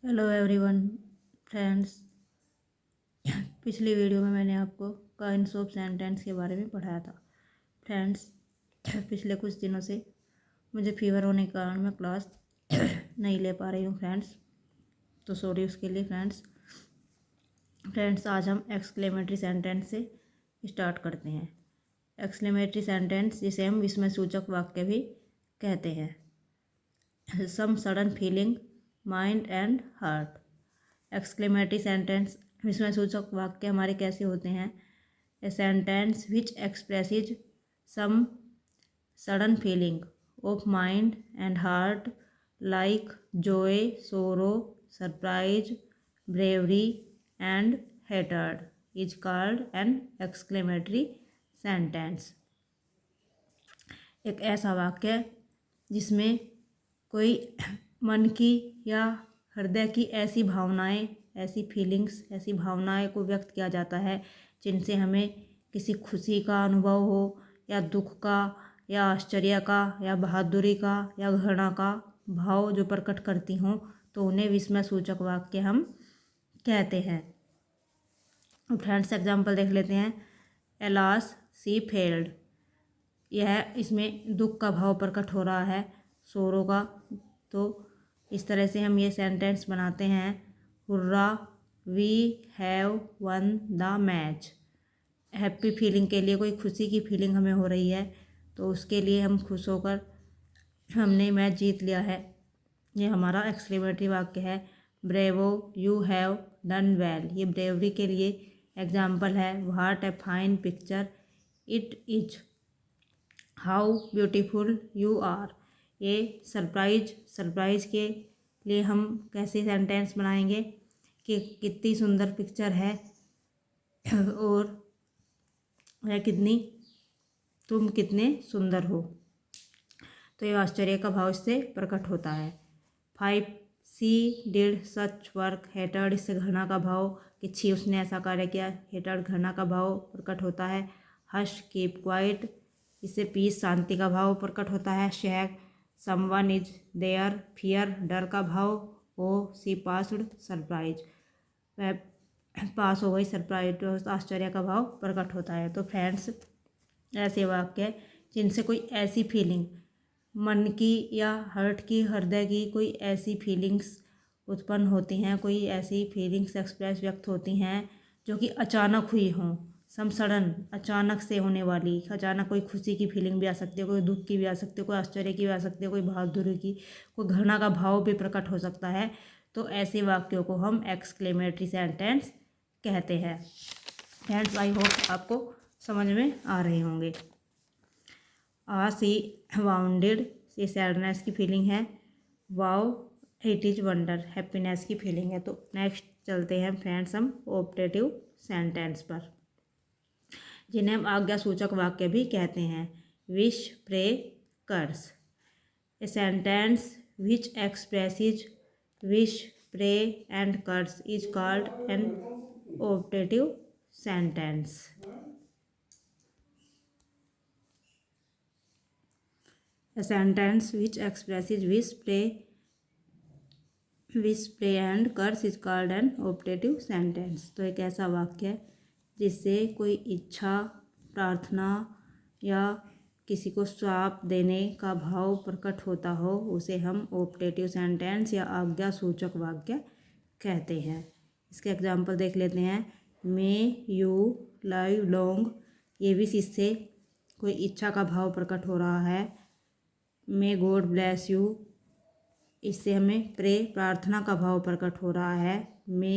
Hello everyone friends. पिछली video में मैंने आपको काइंड्स ऑफ सेंटेंस के बारे में पढ़ाया था। फ्रेंड्स, पिछले कुछ दिनों से मुझे फीवर होने के कारण मैं क्लास नहीं ले पा रही हूँ फ्रेंड्स, तो सॉरी उसके लिए फ्रेंड्स। आज हम एक्सक्लेमेटरी सेंटेंस से स्टार्ट करते हैं। एक्सक्लेमेटरी सेंटेंस जिसे हम विस्मय सूचक वाक्य भी कहते हैं। Some sudden feeling mind and heart. Exclamatory sentence विस्मय सूचक वाक्य हमारे कैसे होते हैं? A sentence which expresses some sudden feeling of mind and heart like joy, sorrow, surprise, bravery and hatred is called an exclamatory sentence. एक ऐसा वाक्य जिसमें कोई मन की या हृदय की ऐसी भावनाएं, ऐसी फीलिंग्स, ऐसी भावनाएं को व्यक्त किया जाता है जिनसे हमें किसी खुशी का अनुभव हो या दुख का या आश्चर्य का या बहादुरी का या घृणा का भाव जो प्रकट करती हों, तो उन्हें विस्मय सूचक वाक्य हम कहते हैं। फ्रेंड्स, एग्जाम्पल देख लेते हैं। एलास सी फेल्ड, यह इसमें दुख का भाव प्रकट हो रहा है, सोरो का। तो इस तरह से हम ये सेंटेंस बनाते हैं। Hurray we have won the match. Happy feeling के लिए, कोई खुशी की फीलिंग हमें हो रही है, तो उसके लिए हम खुश होकर हमने मैच जीत लिया है। ये हमारा एक्सक्लेमेटरी वाक्य है। Bravo you have done well, ये ब्रेवरी के लिए एग्जाम्पल है। What a fine picture it is, how beautiful you are. ये सरप्राइज के लिए हम कैसे सेंटेंस बनाएंगे कि कितनी सुंदर पिक्चर है और तुम कितने सुंदर हो। तो ये आश्चर्य का भाव इससे प्रकट होता है। 5 सी डिड सच वर्क हेटर्ड, इससे घृणा का भाव कि छी उसने ऐसा कार्य किया, हेटर्ड घृणा का भाव प्रकट होता है। हश कीप क्वाइट, इससे पीस शांति का भाव प्रकट होता है। शैक समवन इज देयर, फियर डर का भाव। ओ सी पास्ड सरप्राइज, वह पास हो गई, सरप्राइज आश्चर्य का भाव प्रकट होता है। तो फ्रेंड्स, ऐसे वाक्य जिनसे कोई ऐसी फीलिंग मन की या हर्ट की, हृदय की कोई ऐसी फीलिंग्स उत्पन्न होती हैं, कोई ऐसी फीलिंग्स एक्सप्रेस व्यक्त होती हैं जो कि अचानक हुई हों, सम सडन, अचानक से होने वाली। अचानक कोई खुशी की फीलिंग भी आ सकती है, कोई दुख की भी आ सकती है, कोई आश्चर्य की भी आ सकती है, कोई बहादुरी की, कोई घृणा का भाव भी प्रकट हो सकता है। तो ऐसे वाक्यों को हम एक्सक्लेमेटरी सेंटेंस कहते हैं। फ्रेंड्स, आई होप आपको समझ में आ रहे होंगे। सी वाउंडेड, ये सैडनेस की फीलिंग है। Wow it is wonder, happiness की फीलिंग है। तो नेक्स्ट चलते हैं फ्रेंड्स हम ऑप्टेटिव सेंटेंस पर, जिन्हें हम आज्ञा सूचक वाक्य भी कहते हैं। Wish, pray, curse. A sentence which expresses wish, pray and curse is called an optative sentence. A sentence which expresses wish, pray and curse is called an optative sentence। तो एक ऐसा वाक्य जिससे कोई इच्छा, प्रार्थना या किसी को श्राप देने का भाव प्रकट होता हो, उसे हम ऑप्टेटिव सेंटेंस या आज्ञा सूचक वाक्य कहते हैं। इसके एग्जाम्पल देख लेते हैं। मे यू लाइव लॉन्ग, ये भी इससे कोई इच्छा का भाव प्रकट हो रहा है। मे गॉड ब्लेस यू, इससे हमें प्रे, प्रार्थना का भाव प्रकट हो रहा है। मे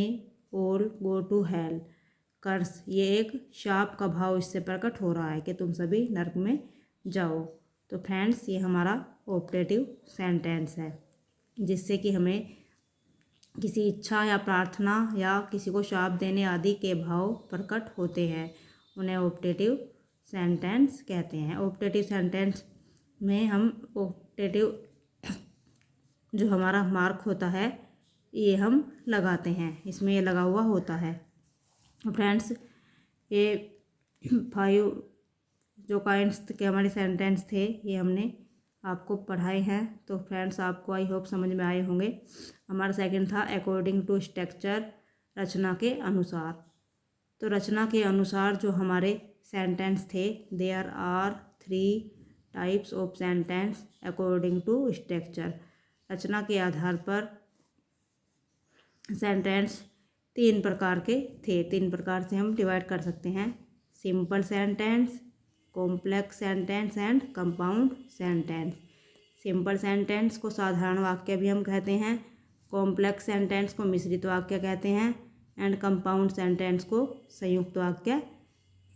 ऑल गो टू हेल, कर्स, ये एक शाप का भाव इससे प्रकट हो रहा है कि तुम सभी नरक में जाओ। तो फ्रेंड्स, ये हमारा ऑप्टेटिव सेंटेंस है जिससे कि हमें किसी इच्छा या प्रार्थना या किसी को शाप देने आदि के भाव प्रकट होते हैं, उन्हें ऑप्टेटिव सेंटेंस कहते हैं। ऑप्टेटिव सेंटेंस में हम ऑप्टेटिव जो हमारा मार्क होता है ये हम लगाते हैं, इसमें ये लगा हुआ होता है। फ्रेंड्स, ये 5 जो काइंड्स के हमारे सेंटेंस थे ये हमने आपको पढ़ाए हैं। तो फ्रेंड्स आपको आई होप समझ में आए होंगे। हमारा सेकंड था अकॉर्डिंग टू स्ट्रक्चर, रचना के अनुसार। तो रचना के अनुसार जो हमारे सेंटेंस थे, there are 3 types of sentence according to structure. रचना के आधार पर सेंटेंस 3 प्रकार के थे। 3 प्रकार से हम डिवाइड कर सकते हैं, simple sentence, complex sentence and compound sentence. Simple sentence को साधारण वाक्य भी हम कहते हैं, कॉम्प्लेक्स सेंटेंस को मिश्रित वाक्य कहते हैं एंड कंपाउंड सेंटेंस को संयुक्त वाक्य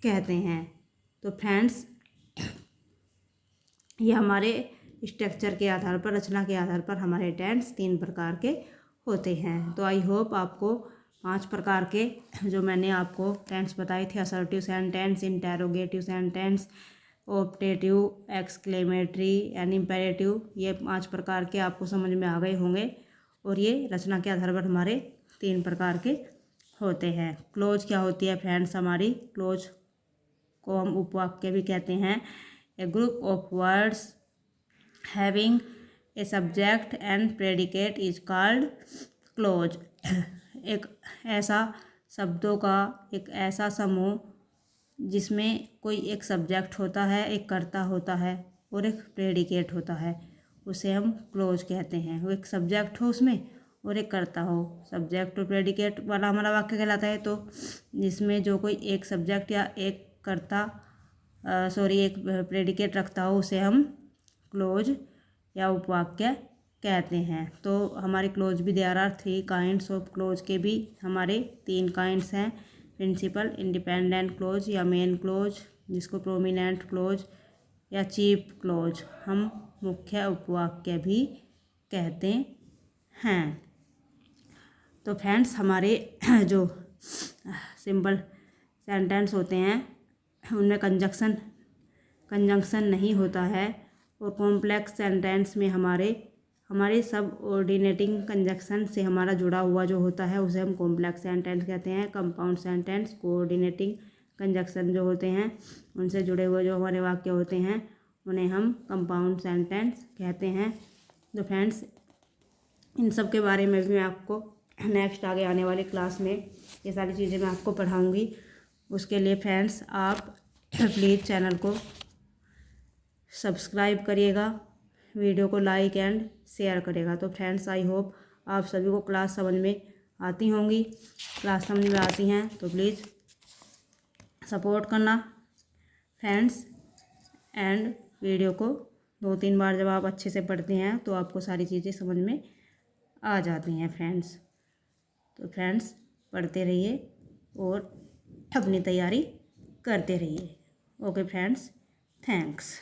कहते हैं। तो फ्रेंड्स ये हमारे स्ट्रक्चर के आधार पर, रचना के आधार पर हमारे टेंस 3 प्रकार के होते हैं। तो आई होप आपको 5 प्रकार के जो मैंने आपको टेंस बताए थे, assertive sentence, interrogative sentence, optative, exclamatory and imperative, ये 5 प्रकार के आपको समझ में आ गए होंगे। और ये रचना के आधार पर हमारे 3 प्रकार के होते हैं। क्लोज क्या होती है फ्रेंड्स हमारी? क्लोज को हम उपवाक्य भी कहते हैं। A group of words having a subject and predicate is called clause. एक ऐसा शब्दों का एक ऐसा समूह जिसमें कोई एक सब्जेक्ट होता है, एक कर्ता होता है और एक प्रेडिकेट होता है, उसे हम क्लोज कहते हैं। वो एक सब्जेक्ट हो उसमें और एक कर्ता हो, सब्जेक्ट और प्रेडिकेट वाला हमारा वाक्य कहलाता है। तो जिसमें जो कोई एक सब्जेक्ट या एक कर्ता एक प्रेडिकेट रखता हो, उसे हम क्लोज या उपवाक्य कहते हैं। तो हमारे क्लोज भी there are 3 kinds of clause के भी हमारे 3 काइंड्स हैं, प्रिंसिपल, इंडिपेंडेंट क्लोज या मेन क्लोज, जिसको प्रोमिनेंट क्लोज या चीफ क्लोज हम मुख्य उपवाक्य भी कहते हैं। तो फ्रेंड्स हमारे जो सिंपल सेंटेंस होते हैं उनमें कंजंक्शन नहीं होता है, और कॉम्प्लेक्स सेंटेंस में हमारे सब ऑर्डिनेटिंग कंजंक्शन से हमारा जुड़ा हुआ जो होता है उसे हम कॉम्प्लेक्स सेंटेंस कहते हैं। कंपाउंड सेंटेंस कोऑर्डिनेटिंग कंजंक्शन जो होते हैं उनसे जुड़े हुए जो हमारे वाक्य होते हैं उन्हें हम कंपाउंड सेंटेंस कहते हैं। तो फ्रेंड्स इन सब के बारे में भी मैं आपको नेक्स्ट आगे आने वाली क्लास में ये सारी चीज़ें मैं आपको पढ़ाऊँगी। उसके लिए फ्रेंड्स आप प्लीज़ चैनल को सब्सक्राइब करिएगा, वीडियो को लाइक एंड शेयर करेगा। तो फ्रेंड्स आई होप आप सभी को क्लास समझ में आती होंगी। क्लास समझ में आती हैं तो प्लीज़ सपोर्ट करना फ्रेंड्स, एंड वीडियो को 2-3 बार जब आप अच्छे से पढ़ते हैं तो आपको सारी चीज़ें समझ में आ जाती हैं फ्रेंड्स। तो फ्रेंड्स पढ़ते रहिए और अपनी तैयारी करते रहिए। Okay friends, thanks.